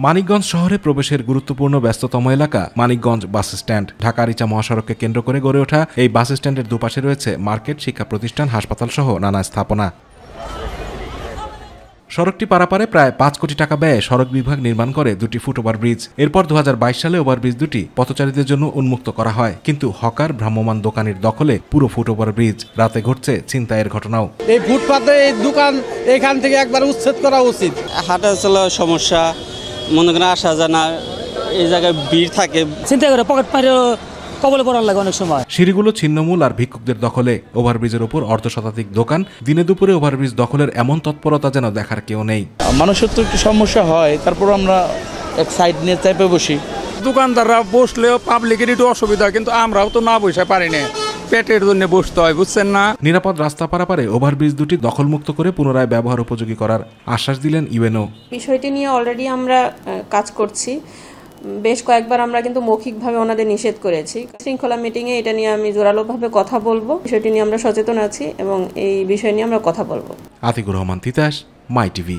মানিকগঞ্জ শহরে প্রবেশের গুরুত্বপূর্ণ ব্যস্ততম এলাকা মানিকগঞ্জ বাস স্ট্যান্ড। ঢাকা-আরিচা মহাসড়ককে কেন্দ্র করে গড়ে ওঠা এই বাস স্ট্যান্ডের দুপাশে রয়েছে মার্কেট, শিক্ষা প্রতিষ্ঠান, হাসপাতাল সহ নানা স্থাপনা। সড়কটি পারাপারে প্রায় 5 কোটি টাকা ব্যয়ে সড়ক বিভাগ নির্মাণ করে দুটি ফুট ওভারব্রিজ। এরপর 2022 সালে ওভারব্রিজ দুটি পথচারীদের জন্য উন্মুক্ত করা হয়, কিন্তু হকার, ভ্রাম্যমাণ দোকানের দখলে পুরো ফুট ওভারব্রিজ। রাতে ঘটছে ছিনতাইয়ের ঘটনাও। এই ফুটপাতে এই দোকান এখান থেকে একবার উচ্ছেদ করা উচিত। হাঁটা চলার সমস্যা, মনে করেন আসা জানা, এই জায়গায় ভিড় থাকে, চিন্তা করে পকেট মারে কবলে পড়ার লাগে অনেক সময়। সিঁড়িগুলো ছিন্নমূল আর ভিক্ষুকদের দখলে। ওভারব্রিজের উপর অর্ধশতাধিক দোকান। দিনে দুপুরে ওভারব্রিজ দখলের এমন তৎপরতা যেন দেখার কেউ নেই। মানুষের তো একটু সমস্যা হয়, তারপর আমরা এক সাইড নিয়ে চাইপে বসি। দোকানদাররা বসলেও পাবলিকের একটু অসুবিধা, কিন্তু আমরাও তো না বসে পারি না, পেটের জন্য বসতে হয়, বুঝছেন না। নিরাপদ রাস্তা পারাপারে ওভারব্রিজ দুটি দখলমুক্ত করে পুনরায় ব্যবহার উপযোগী করার আশ্বাস দিলেন ইউএনও। বিষয়টি নিয়ে অলরেডি আমরা কাজ করছি। বেশ কয়েকবার আমরা কিন্তু মৌখিকভাবে ওনাদের নিষেধ করেছি। শৃঙ্খলা মিটিংয়ে এটা নিয়ে আমি জোরালোভাবে কথা বলবো। বিষয়টি নিয়ে আমরা সচেতন আছি এবং এই বিষয় নিয়ে আমরা কথা বলবো। আতিকুর রহমান তিতাস, মাই টিভি।